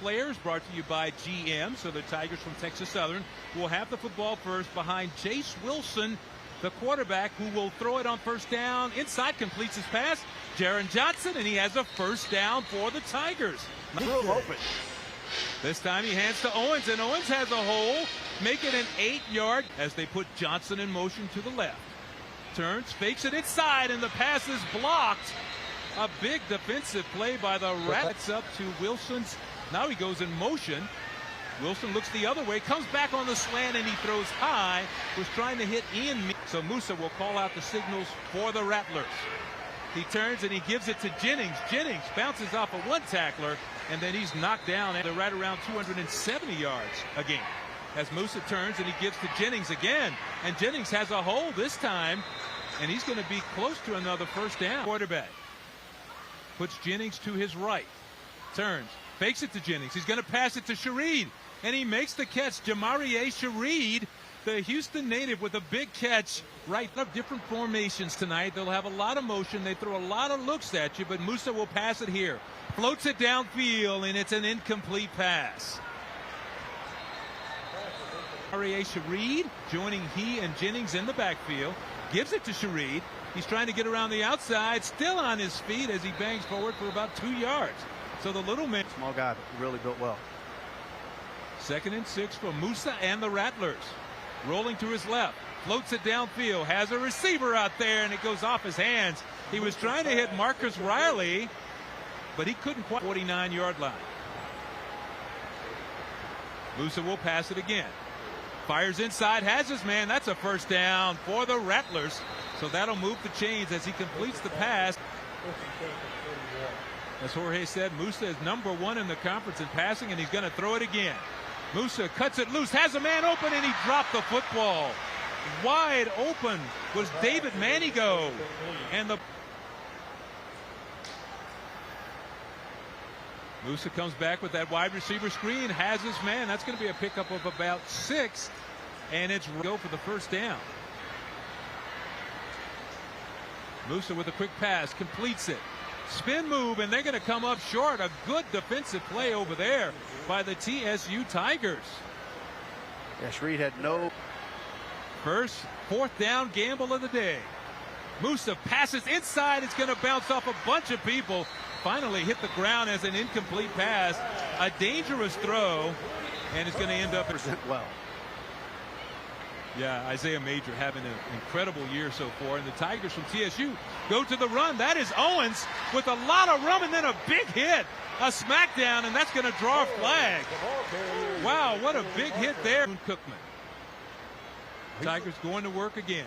Players brought to you by GM. So the Tigers from Texas Southern will have the football first behind Chase Wilson, the quarterback, who will throw it on first down. Inside, completes his pass. Jaron Johnson, and he has a first down for the Tigers. Room open. This time he hands to Owens, and Owens has a hole. Make it an 8-yard as they put Johnson in motion to the left. Turns, fakes it inside, and the pass is blocked. A big defensive play by the Rats up to Wilson's. Now he goes in motion. Wilson looks the other way, comes back on the slant, and he throws high. Was trying to hit Ian. So Musa will call out the signals for the Rattlers. He turns and he gives it to Jennings. Jennings bounces off of one tackler, and then he's knocked down at right around 270 yards again. As Musa turns and he gives to Jennings again, and Jennings has a hole this time, and he's going to be close to another first down. Quarterback puts Jennings to his right, turns, fakes it to Jennings. He's going to pass it to Shareed, and he makes the catch. Jamarie Shareed, the Houston native, with a big catch. Right up different formations tonight. They'll have a lot of motion. They throw a lot of looks at you, but Musa will pass it here. Floats it downfield, and it's an incomplete pass. Jamarie Shareed joining he and Jennings in the backfield. Gives it to Shareed. He's trying to get around the outside, still on his feet as he bangs forward for about 2 yards. So the little man. Small guy, really built well. 2nd and 6 for Musa and the Rattlers. Rolling to his left. Floats it downfield. Has a receiver out there, and it goes off his hands. He was trying to hit Marcus Riley, but he couldn't quite. 49-yard line. Musa will pass it again. Fires inside, has his man. That's a first down for the Rattlers. So that'll move the chains as he completes the pass. As Jorge said, Musa is #1 in the conference in passing, and he's going to throw it again. Musa cuts it loose, has a man open, and he dropped the football. Wide open was David Manigo. And the Musa comes back with that wide receiver screen, has his man. That's going to be a pickup of about 6, and it's go for the first down. Musa with a quick pass, completes it. Spin move, and they're going to come up short. A good defensive play over there by the TSU Tigers. Yeah, Shareed had no. First 4th down gamble of the day. Musa passes inside. It's going to bounce off a bunch of people. Finally hit the ground as an incomplete pass. A dangerous throw, and it's going to end up. Present well. Yeah, Isaiah Major having an incredible year so far. And the Tigers from TSU go to the run. That is Owens with a lot of room, and then a big hit. A smackdown, and that's going to draw a flag. Wow, what a big hit there. Cookman. Tigers going to work again.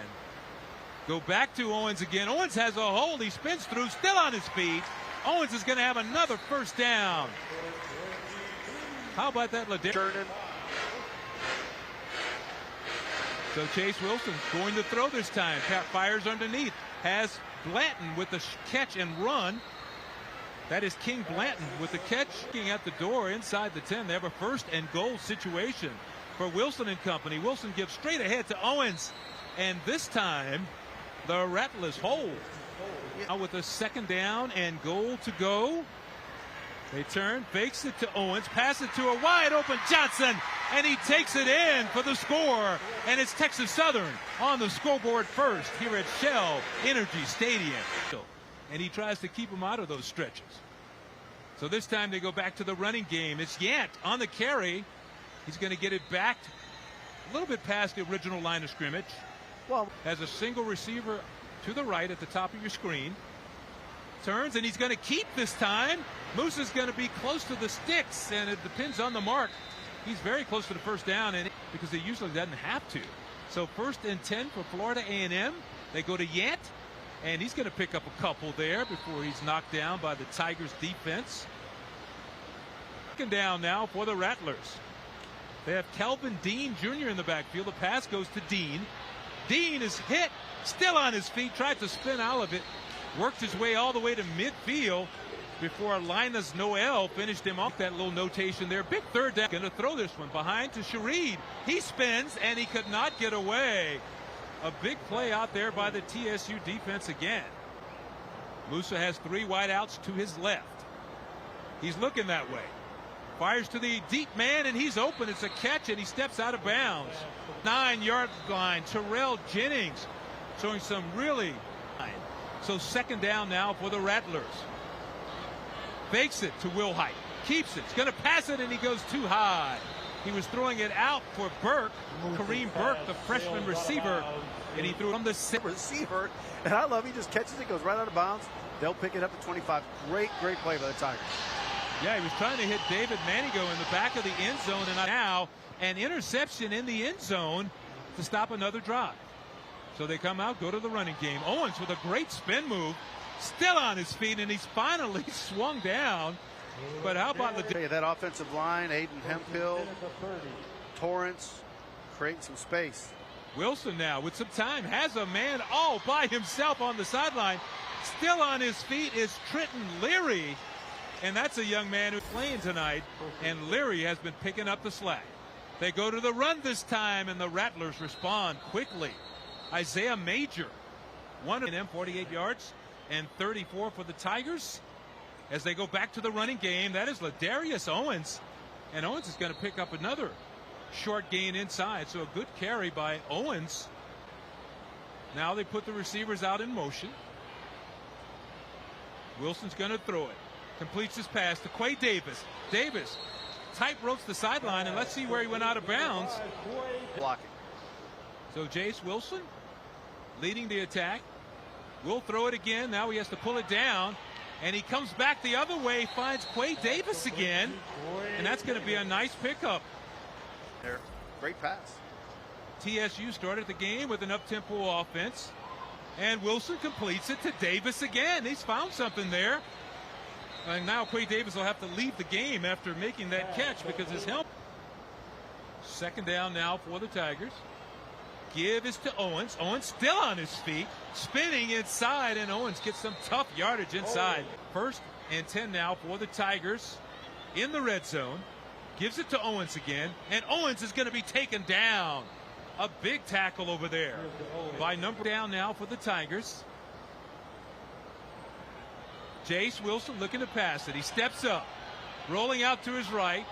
Go back to Owens again. Owens has a hold. He spins through, still on his feet. Owens is going to have another first down. How about that, Ladarius? So Chase Wilson going to throw this time. Pat fires underneath. Has Blanton with the catch and run. That is King Blanton with the catch. Looking at the door inside the 10. They have a 1st and goal situation for Wilson and company. Wilson gives straight ahead to Owens. And this time, the Rattlers hold. Now with a 2nd down and goal to go. They turn, fakes it to Owens, pass it to a wide open Johnson, and he takes it in for the score. And it's Texas Southern on the scoreboard first here at Shell Energy Stadium. And he tries to keep them out of those stretches. So this time they go back to the running game. It's Yant on the carry. He's going to get it back a little bit past the original line of scrimmage. Well, has a single receiver to the right at the top of your screen. Turns, and he's going to keep this time. Musa's going to be close to the sticks, and it depends on the mark. He's very close to the first down, and because he usually doesn't have to. So 1st and 10 for Florida A&M. They go to Yant, and he's going to pick up a couple there before he's knocked down by the Tigers defense. 2nd down now for the Rattlers. They have Kelvin Dean Jr. in the backfield. The pass goes to Dean. Dean is hit, still on his feet, tried to spin out of it. Worked his way all the way to midfield before Linus Noel finished him off. That little notation there. Big 3rd down. Going to throw this one behind to Shareed. He spins, and he could not get away. A big play out there by the TSU defense again. Musa has 3 wideouts to his left. He's looking that way. Fires to the deep man, and he's open. It's a catch, and he steps out of bounds. 9-yard line. Terrell Jennings showing some really. So second down now for the Rattlers. Fakes it to Wilhite. Keeps it. He's going to pass it, and he goes too high. He was throwing it out for Burke, Kareem Burke, the freshman receiver, and he threw it from the receiver. And I love he just catches it, goes right out of bounds. They'll pick it up at 25. Great play by the Tigers. Yeah, he was trying to hit David Manigo in the back of the end zone, and now an interception in the end zone to stop another drive. So they come out, go to the running game. Owens with a great spin move, still on his feet, and he's finally swung down. But how about that offensive line, Aiden Hemphill, Torrance, creating some space. Wilson now with some time has a man all by himself on the sideline. Still on his feet is Trenton Leary, and that's a young man who's playing tonight, and Leary has been picking up the slack. They go to the run this time, and the Rattlers respond quickly. Isaiah Major, 48 yards and 34 for the Tigers. As they go back to the running game, that is Ladarius Owens, and Owens is going to pick up another short gain inside. So a good carry by Owens. Now they put the receivers out in motion. Wilson's going to throw it. Completes his pass to Quay Davis. Davis tight ropes the sideline, and let's see where he went out of bounds. Blocking. So Jace Wilson leading the attack. Will throw it again. Now he has to pull it down, and he comes back the other way, finds Quay Davis again, and that's going to be a nice pickup. There, great pass. TSU started the game with an up-tempo offense, and Wilson completes it to Davis again. He's found something there. And now Quay Davis will have to leave the game after making that catch because his help. Second down now for the Tigers. Give is to Owens. Owens still on his feet, spinning inside, and Owens gets some tough yardage inside. First and 10 now for the Tigers in the red zone. Gives it to Owens again, and Owens is going to be taken down. A big tackle over there by number down now for the Tigers. Jace Wilson looking to pass it. He steps up, rolling out to his right,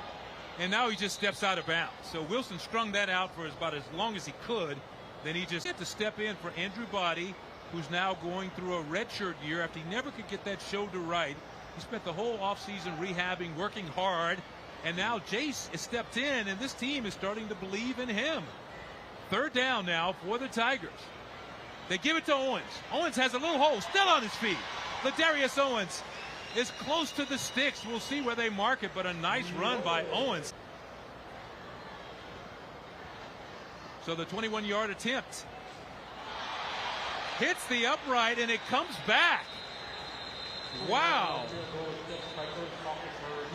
and now he just steps out of bounds. So Wilson strung that out for about as long as he could. Then he just had to step in for Andrew Body, who's now going through a redshirt year after he never could get that shoulder right. He spent the whole offseason rehabbing, working hard, and now Jace has stepped in, and this team is starting to believe in him. Third down now for the Tigers. They give it to Owens. Owens has a little hole, still on his feet. Ladarius Owens is close to the sticks. We'll see where they mark it, but a nice run by Owens. So the 21-yard attempt hits the upright, and it comes back. Wow.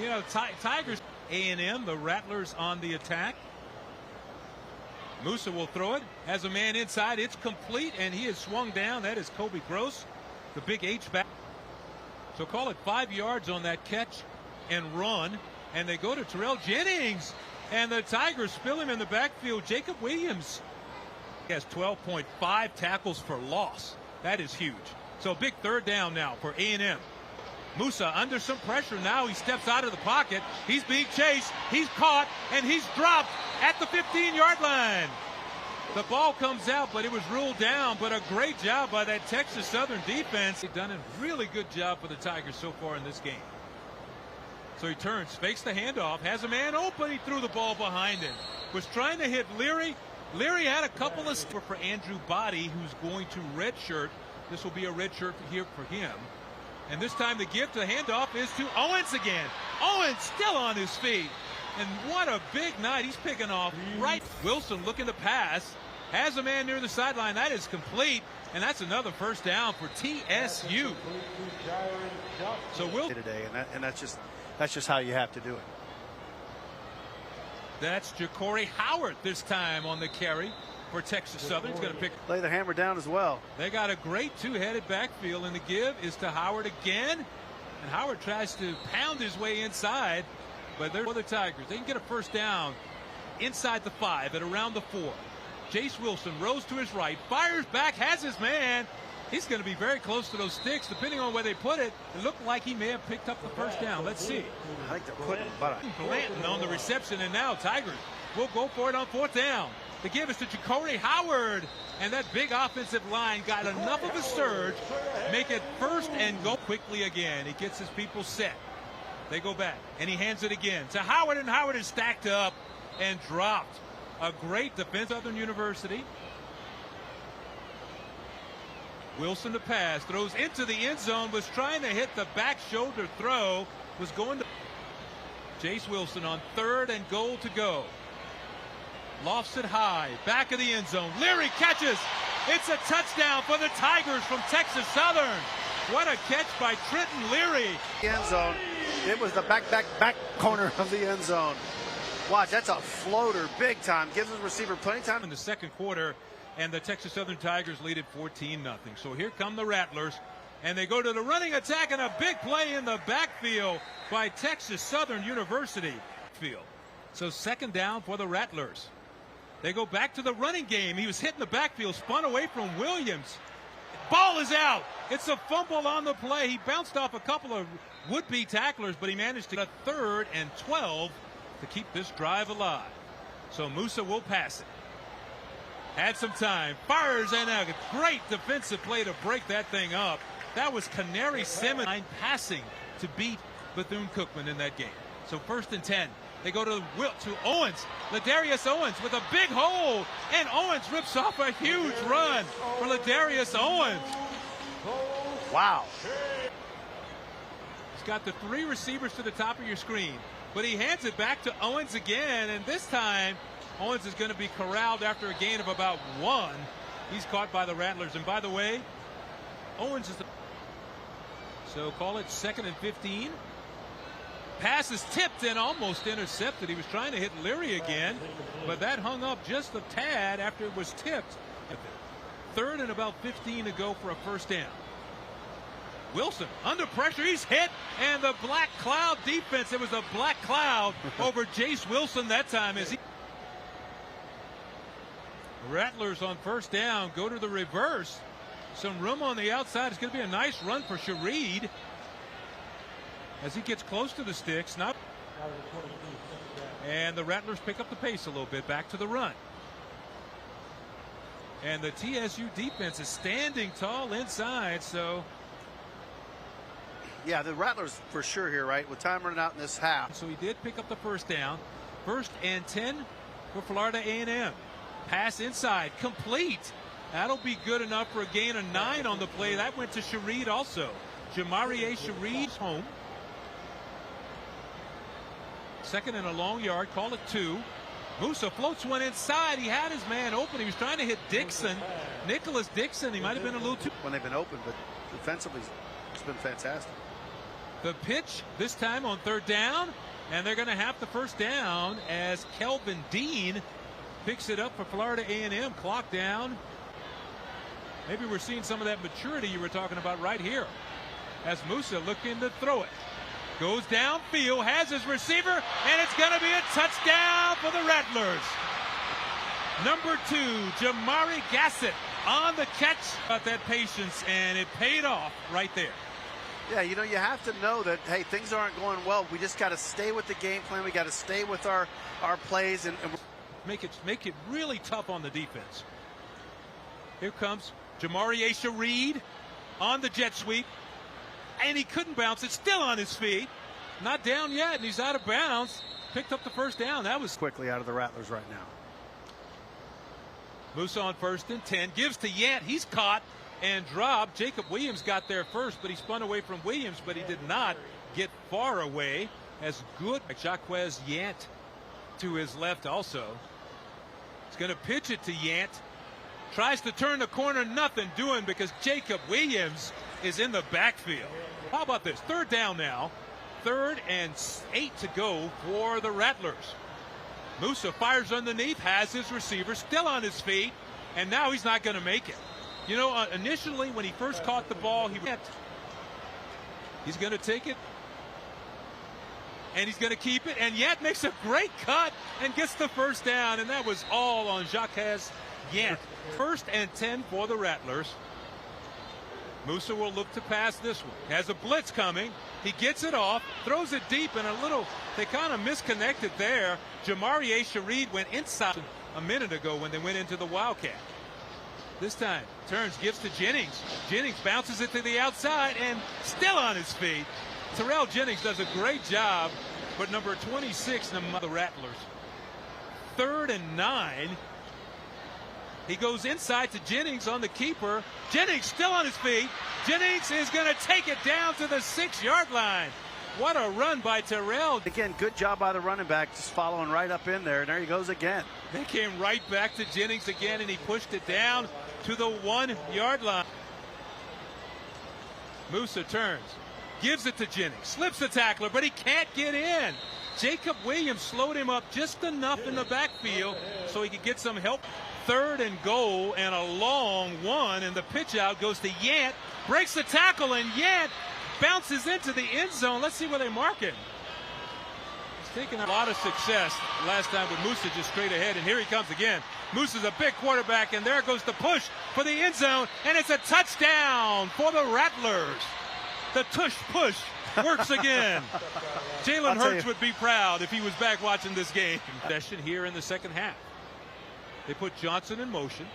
You know, Tigers, A&M, the Rattlers on the attack. Musa will throw it, has a man inside. It's complete, and he is swung down. That is Kobe Gross, the big H-back. So call it 5 yards on that catch and run, and they go to Terrell Jennings, and the Tigers spill him in the backfield. Jacob Williams has 12.5 tackles for loss. That is huge. So big third down now for A&M. Musa under some pressure now. He steps out of the pocket. He's being chased. He's caught, and he's dropped at the 15-yard line. The ball comes out, but it was ruled down. But a great job by that Texas Southern defense. They've done a really good job for the Tigers so far in this game. So he turns, fakes the handoff, has a man open. He threw the ball behind him. Was trying to hit Leary. Leary had a couple of for Andrew Body, who's going to redshirt. This will be a redshirt here for him. And this time the give to the handoff is to Owens again. Owens still on his feet. And what a big night. He's picking off right. Wilson looking to pass. Has a man near the sideline. That is complete. And that's another first down for TSU. So Wilson today, and that's just how you have to do it. That's Ja'Cory Howard this time on the carry for Texas Southern. He's going to lay the hammer down as well. They got a great two-headed backfield, and the give is to Howard again. And Howard tries to pound his way inside, but they're for the Tigers. They can get a first down inside the 5 at around the 4. Jace Wilson rose to his right, fires back, has his man, He's going to be very close to those sticks. Depending on where they put it, it looked like he may have picked up the first down. Let's see. I think they're putting Blanton on the reception, and now Tigers will go for it on 4th down. The give is to Ja'Cory Howard, and that big offensive line got enough of a surge, make it 1st and go quickly again. He gets his people set. They go back, and he hands it again to Howard, and Howard is stacked up and dropped. A great defense, Southern University. Wilson to pass, throws into the end zone, was trying to hit the back shoulder throw, was going to Jace Wilson on 3rd and goal to go. Lofts it high, back of the end zone. Leary catches. It's a touchdown for the Tigers from Texas Southern. What a catch by Trenton Leary. End zone. It was the back corner of the end zone. Watch, that's a floater, big time. Gives the receiver plenty of time. In the second quarter, and the Texas Southern Tigers lead it 14-0. So here come the Rattlers, and they go to the running attack, and a big play in the backfield by Texas Southern University. So 2nd down for the Rattlers. They go back to the running game. He was hitting the backfield, spun away from Williams. Ball is out. It's a fumble on the play. He bounced off a couple of would-be tacklers, but he managed to get a 3rd and 12 to keep this drive alive. So Musa will pass it. Had some time, fires, and a great defensive play to break that thing up. That was Canary Simmons passing to beat Bethune-Cookman in that game. So 1st and 10. They go to Owens. Ladarius Owens with a big hole, and Owens rips off a huge run for Ladarius Owens. Wow. He's got the 3 receivers to the top of your screen, but he hands it back to Owens again, and this time Owens is going to be corralled after a gain of about 1. He's caught by the Rattlers, and by the way, Owens is so call it 2nd and 15. Pass is tipped and almost intercepted. He was trying to hit Leary again, but that hung up just a tad after it was tipped. 3rd and about 15 to go for a 1st down. Wilson under pressure, he's hit, and the black cloud defense, it was a black cloud over Jace Wilson that time. As he Rattlers on 1st down go to the reverse. Some room on the outside. It's going to be a nice run for Shareed as he gets close to the sticks. And the Rattlers pick up the pace a little bit, back to the run. And the TSU defense is standing tall inside, so. Yeah, the Rattlers for sure here, right? With time running out in this half. So he did pick up the 1st down. 1st and 10 for Florida A&M. Pass inside, complete. That'll be good enough for a gain of 9 on the play. That went to Shareed also. Jamarie Shareed's home. 2nd and a long yard, call it 2. Musa floats one inside. He had his man open. He was trying to hit Dixon. Nicholas Dixon. He might have been a little too. When they've been open, but defensively, it's been fantastic. The pitch this time on 3rd down, and they're going to have the 1st down as Kelvin Dean picks it up for Florida A&M. Clock down. Maybe we're seeing some of that maturity you were talking about right here as Musa looking to throw it. Goes downfield, has his receiver, and it's going to be a touchdown for the Rattlers. Number 2, Jamari Gassett on the catch. About that patience, and it paid off right there. Yeah, you know, you have to know that, hey, things aren't going well. We just got to stay with the game plan. We got to stay with our plays and make it really tough on the defense. Here comes Jamarie Shareed on the jet sweep. And he couldn't bounce it, still on his feet. Not down yet, and he's out of bounds. Picked up the 1st down. That was quickly out of the Rattlers right now. Musa on 1st and 10. Gives to Yant. He's caught and dropped. Jacob Williams got there first, but he spun away from Williams, but he did not get far away. As good Jaquez Yant to his left also. He's going to pitch it to Yant. Tries to turn the corner, nothing doing because Jacob Williams is in the backfield. How about this? 3rd down now. 3rd and 8 to go for the Rattlers. Musa fires underneath, has his receiver still on his feet, and now he's not going to make it. You know, initially when he first caught the ball, he's going to take it, and he's going to keep it, and Yant makes a great cut and gets the 1st down, and that was all on Jaquez Yant. 1st and 10 for the Rattlers. Musa will look to pass this one. Has a blitz coming. He gets it off, throws it deep, and they kind of misconnected there. Jamarie Shareed went inside a minute ago when they went into the Wildcat. This time, turns, gives to Jennings. Jennings bounces it to the outside and still on his feet. Terrell Jennings does a great job, but number 26, the Rattlers. 3rd and 9. He goes inside to Jennings on the keeper. Jennings still on his feet. Jennings is going to take it down to the 6-yard line. What a run by Terrell. Again, good job by the running back, just following right up in there. And there he goes again. They came right back to Jennings again, and he pushed it down to the 1-yard line. Musa turns, gives it to Jennings, slips the tackler, but he can't get in. Jacob Williams slowed him up just enough in the backfield so he could get some help. 3rd and goal, and a long one, and the pitch out goes to Yant, breaks the tackle, and Yant bounces into the end zone. Let's see where they mark him. He's taken a lot of success last time with Musa just straight ahead, and here he comes again. Musa's a big quarterback, and there goes the push for the end zone, and it's a touchdown for the Rattlers. The tush push works again. Jalen Hurts would be proud if he was back watching this game. Session here in the second half. They put Johnson in motion.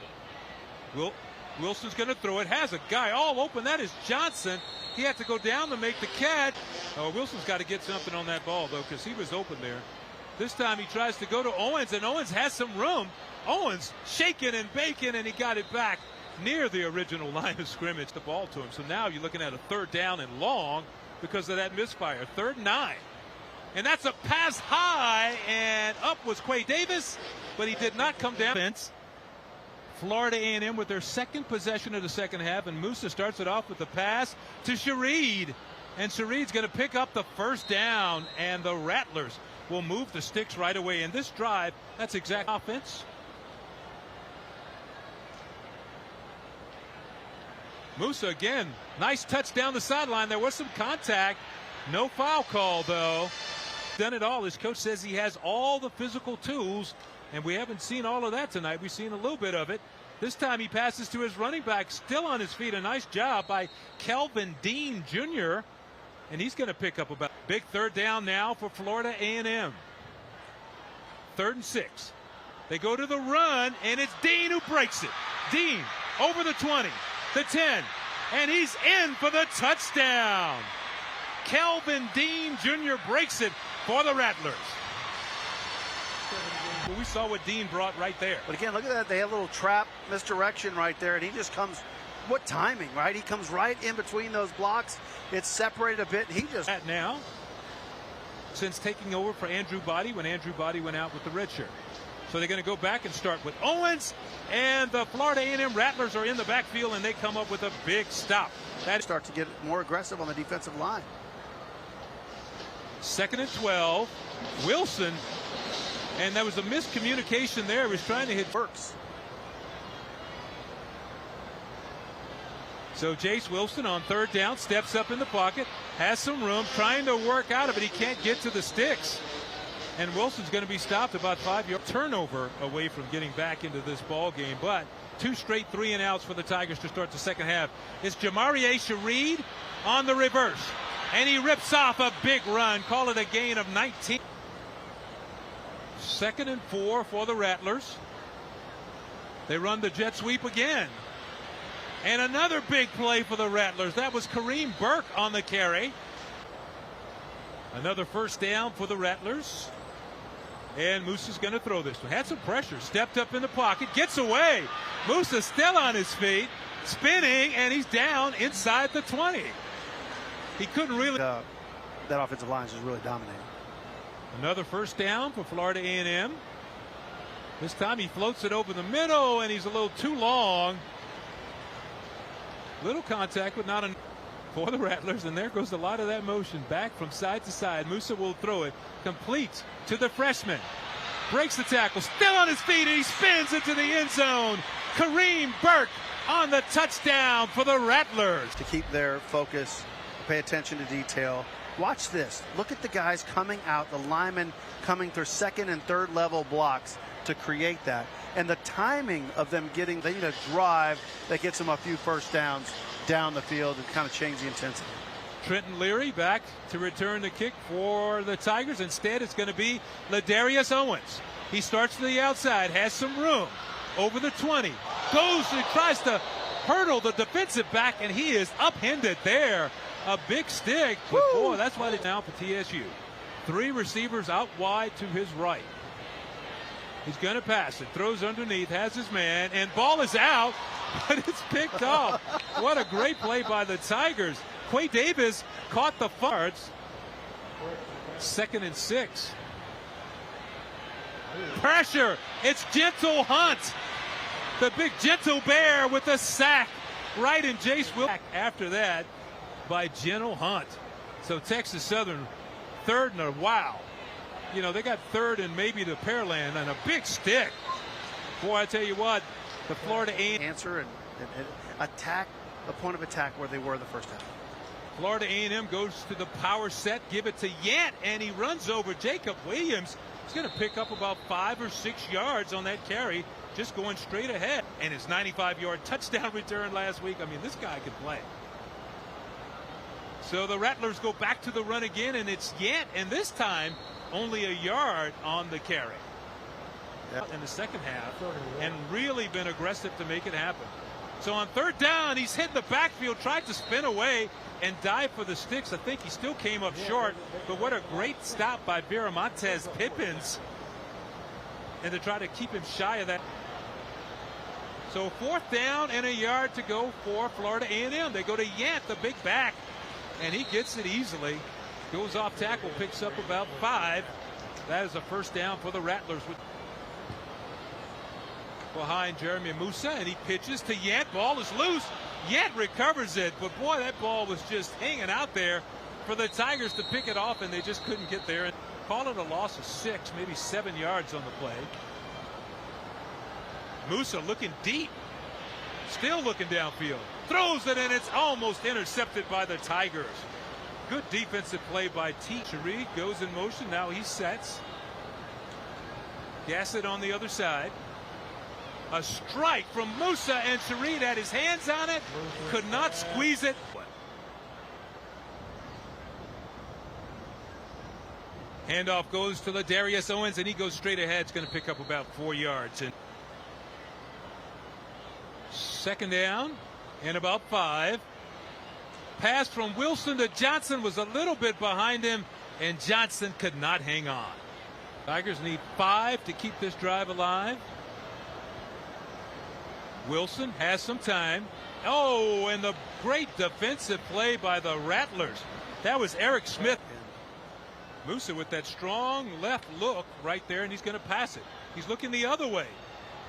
Wilson's going to throw it. Has a guy all open. That is Johnson. He had to go down to make the catch. Oh, Wilson's got to get something on that ball, though, because he was open there. This time he tries to go to Owens, and Owens has some room. Owens shaking and baking, and he got it back near the original line of scrimmage, the ball to him. So now you're looking at a 3rd down and long because of that misfire. 3rd and 9. And that's a pass high, and up was Quay Davis, but he did not come down. Florida A&M with their second possession of the second half, and Musa starts it off with the pass to Shareed. And Shareed's going to pick up the 1st down, and the Rattlers will move the sticks right away. In this drive, that's exact offense. Musa again, nice touch down the sideline. There was some contact. No foul call, though. Done it all. His coach says he has all the physical tools, and we haven't seen all of that tonight. We've seen a little bit of it. This time he passes to his running back, still on his feet. A nice job by Kelvin Dean Jr., and he's going to pick up about big 3rd down now for Florida A&M. 3rd and 6. They go to the run, and it's Dean who breaks it. Dean over the 20, the 10, and he's in for the touchdown. Kelvin Dean Jr. breaks it for the Rattlers. We saw what Dean brought right there. But again, look at that. They had a little trap misdirection right there, and he just comes. What timing, right? He comes right in between those blocks. It's separated a bit. He just. Now, since taking over for Andrew Body when Andrew Body went out with the red shirt. So they're going to go back and start with Owens, and the Florida A&M Rattlers are in the backfield, and they come up with a big stop. That starts to get more aggressive on the defensive line. 2nd and 12. Wilson, and there was a miscommunication there. He was trying to hit Burks. So Jace Wilson on 3rd down steps up in the pocket, has some room, trying to work out of it. He can't get to the sticks, and Wilson's going to be stopped about 5-yard turnover away from getting back into this ball game. But 2 straight 3-and-outs for the Tigers to start the second half. It's Jamarie Shareed on the reverse, and he rips off a big run. Call it a gain of 19. 2nd and 4 for the Rattlers. They run the jet sweep again. And another big play for the Rattlers. That was Kareem Burke on the carry. Another 1st down for the Rattlers. And Musa's going to throw this one. Had some pressure. Stepped up in the pocket. Gets away. Musa still on his feet. Spinning. And he's down inside the 20. He couldn't really. That offensive line is just really dominating. Another 1st down for Florida A&M. This time he floats it over the middle, and he's a little too long. Little contact, but not enough for the Rattlers, and there goes a lot of that motion back from side to side. Musa will throw it complete to the freshman. Breaks the tackle, still on his feet, and he spins into the end zone. Kareem Burke on the touchdown for the Rattlers. To keep their focus, pay attention to detail. Watch this. Look at the guys coming out, the linemen coming through 2nd and 3rd level blocks to create that. And the timing of them getting, they need a drive that gets them a few 1st downs down the field and kind of change the intensity. Trenton Leary back to return the kick for the Tigers. Instead, it's going to be Ladarius Owens. He starts to the outside, has some room over the 20, goes and tries to hurdle the defensive back, and he is upended there. A big stick, but boy, that's why they now for TSU. 3 receivers out wide to his right. He's going to pass it, throws underneath, has his man, and ball is out, but it's picked off. What a great play by the Tigers. Quay Davis caught the farts. 2nd and 6. Pressure. It's Gentle Hunt. The big Gentle Bear with a sack right in Jace Will. After that by Gentle Hunt. So Texas Southern 3rd and a wow. You know, they got 3rd and maybe the Pearland and a big stick. Boy, I tell you what, the Florida A&M answer and attack the point of attack where they were the first half. Florida A&M goes to the power set, give it to Yant, and he runs over Jacob Williams. He's going to pick up about 5 or 6 yards on that carry, just going straight ahead. And his 95-yard touchdown return last week. I mean, this guy can play. So the Rattlers go back to the run again, and it's Yant, and this time only a yard on the carry. In the second half, and really been aggressive to make it happen. So on 3rd down, he's hit the backfield, tried to spin away and dive for the sticks. I think he still came up short, but what a great stop by Viramontes Pippins, and to try to keep him shy of that. So 4th down and a yard to go for Florida A&M. They go to Yant, the big back, and he gets it easily. Goes off tackle, picks up about 5. That is a 1st down for the Rattlers. Behind Jeremy Musa, and he pitches to Yant. Ball is loose. Yant recovers it, but boy, that ball was just hanging out there for the Tigers to pick it off, and they just couldn't get there. And call it a loss of 6, maybe 7 yards on the play. Musa looking deep, still looking downfield. Throws it, and it's almost intercepted by the Tigers. Good defensive play by T. Cherie goes in motion. Now he sets. Gassett on the other side. A strike from Musa, and Cherie had his hands on it. Could not squeeze it. Handoff goes to Ladarius Owens, and he goes straight ahead. It's going to pick up about 4 yards. And 2nd down and about 5. Pass from Wilson to Johnson was a little bit behind him, and Johnson could not hang on. Tigers need 5 to keep this drive alive. Wilson has some time. Oh, and the great defensive play by the Rattlers. That was Eric Smith. Musa with that strong left look right there, and he's going to pass it. He's looking the other way.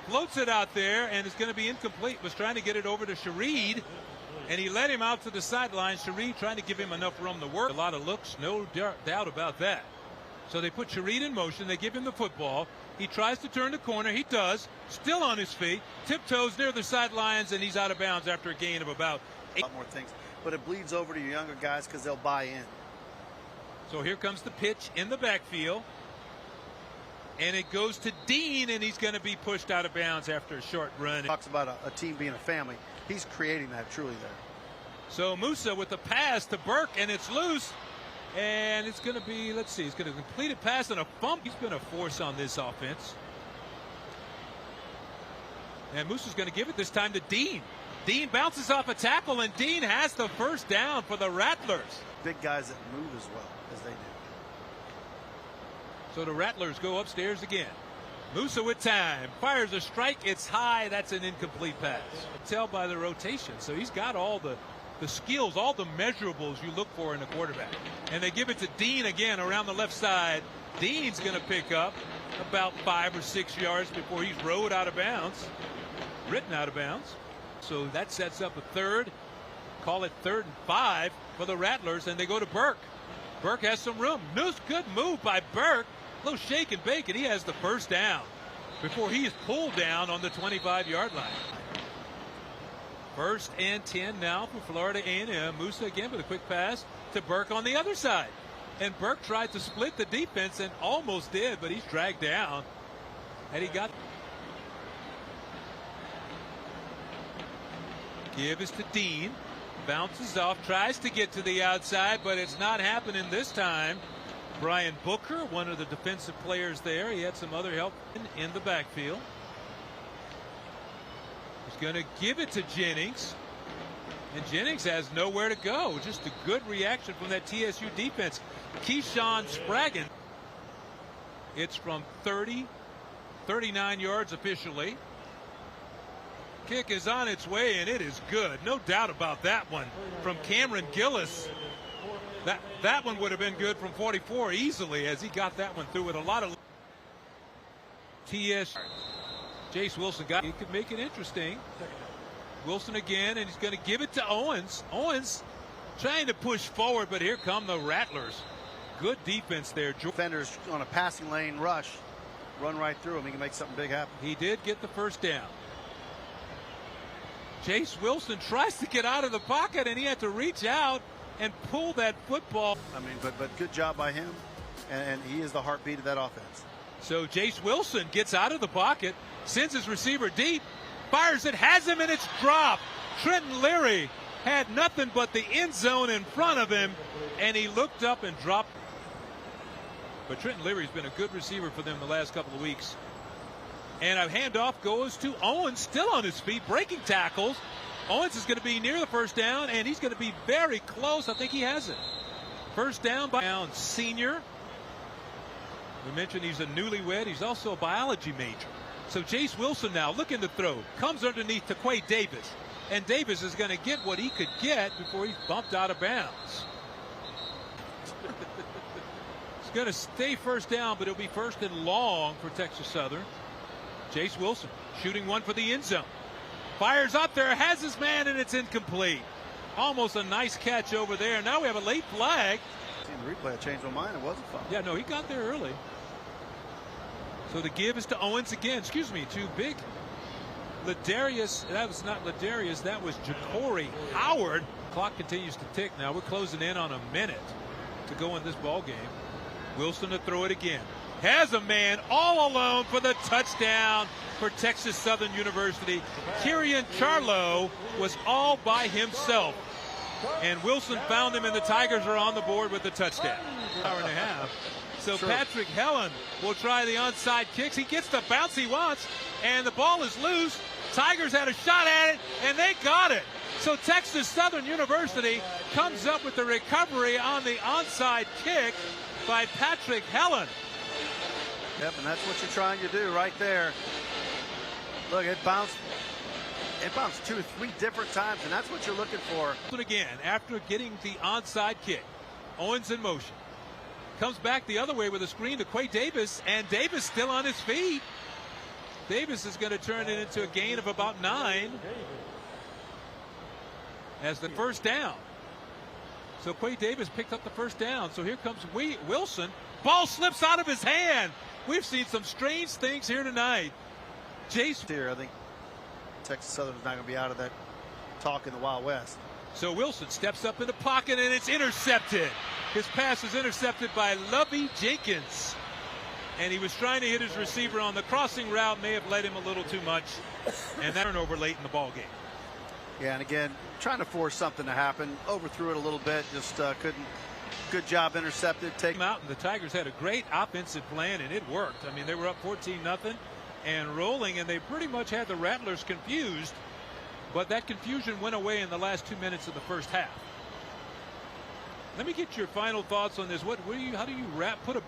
Floats it out there, and it's going to be incomplete. Was trying to get it over to Shareed, and he led him out to the sideline. Shareed trying to give him enough room to work. A lot of looks, no doubt about that. So they put Shareed in motion. They give him the football. He tries to turn the corner. He does. Still on his feet. Tiptoes near the sidelines, and he's out of bounds after a gain of about 8. A lot more things, but it bleeds over to your younger guys because they'll buy in. So here comes the pitch in the backfield. And it goes to Dean, and he's going to be pushed out of bounds after a short run. Talks about a team being a family. He's creating that truly there. So Musa with the pass to Burke, and it's loose. And it's going to be, let's see, he's going to complete a pass and a bump. He's been a force on this offense. And Musa's going to give it this time to Dean. Dean bounces off a tackle, and Dean has the 1st down for the Rattlers. Big guys that move as well as they do. So the Rattlers go upstairs again. Musa with time. Fires a strike. It's high. That's an incomplete pass. Tell by the rotation. So he's got all the skills, all the measurables you look for in a quarterback. And they give it to Dean again around the left side. Dean's going to pick up about 5 or 6 yards before he's rode out of bounds. Written out of bounds. So that sets up a 3rd. Call it 3rd and 5 for the Rattlers, and they go to Burke. Burke has some room. Good move by Burke. A little shake and bake, and he has the 1st down before he is pulled down on the 25-yard line. 1st and 10 now for Florida A&M. Musa again with a quick pass to Burke on the other side. And Burke tried to split the defense and almost did, but he's dragged down. And he got. Give is to Dean. Bounces off, tries to get to the outside, but it's not happening this time. Brian Booker, one of the defensive players there. He had some other help in the backfield. He's going to give it to Jennings. And Jennings has nowhere to go. Just a good reaction from that TSU defense. Keyshawn Spraggin. It's from 39 yards officially. Kick is on its way, and it is good. No doubt about that one from Cameron Gillis. That one would have been good from 44 easily, as he got that one through with a lot of TS. Jace Wilson got. He could make it interesting. Wilson again, and he's going to give it to Owens. Owens trying to push forward, but here come the Rattlers. Good defense there. Defenders on a passing lane rush, run right through him. He can make something big happen. He did get the first down. Jace Wilson tries to get out of the pocket, and he had to reach out and pull that football. I mean, but good job by him, and he is the heartbeat of that offense. So Jace Wilson gets out of the pocket, sends his receiver deep, fires it, has him, and it's dropped. Trenton Leary had nothing but the end zone in front of him, and he looked up and dropped. But Trenton Leary's been a good receiver for them the last couple of weeks. And a handoff goes to Owens, still on his feet, breaking tackles. Owens is going to be near the first down, and he's going to be very close. I think he has it. First down by senior. We mentioned he's a newlywed. He's also a biology major. So Jace Wilson now looking to throw. Comes underneath to Quay Davis. And Davis is going to get what he could get before he's bumped out of bounds. It's going to stay first down, but it'll be first and long for Texas Southern. Jace Wilson shooting one for the end zone. Fires up there, has his man, and it's incomplete. Almost a nice catch over there. Now we have a late flag. Seen the replay, I changed my mind. It wasn't foul. Yeah, no, he got there early. So the give is to Owens again. Excuse me, to big Ladarius. That was not Ladarius. That was Ja'Cory Howard. Clock continues to tick now. We're closing in on a minute to go in this ball game. Wilson to throw it again. Has a man all alone for the touchdown for Texas Southern University. Kyrian Charlo was all by himself. And Wilson found him, and the Tigers are on the board with the touchdown. Hour and a half. So True. Patrick Helen will try the onside kicks. He gets the bounce he wants, and the ball is loose. Tigers had a shot at it, and they got it. So Texas Southern University comes up with the recovery on the onside kick by Patrick Helen. Yep, and that's what you're trying to do right there. Look, it bounced 2 or 3 different times, and that's what you're looking for. But again, after getting the onside kick, Owens in motion. Comes back the other way with a screen to Quay Davis, and Davis still on his feet. Davis is going to turn it into a gain of about 9 as the first down. So Quay Davis picked up the first down. So here comes Wilson. Ball slips out of his hand. We've seen some strange things here tonight. Jace. Here, I think Texas Southern's not going to be out of that talk in the Wild West. So Wilson steps up in the pocket, and it's intercepted. His pass is intercepted by Lovey Jenkins. And he was trying to hit his receiver on the crossing route, may have led him a little too much. And that turnover late in the ball game. Yeah, and again, trying to force something to happen. Overthrew it a little bit, just couldn't. Good job intercepted. Take out, and the Tigers had a great offensive plan, and it worked. I mean, they were up 14-0 and rolling, and they pretty much had the Rattlers confused. But that confusion went away in the last 2 minutes of the first half. Let me get your final thoughts on this. How do you put a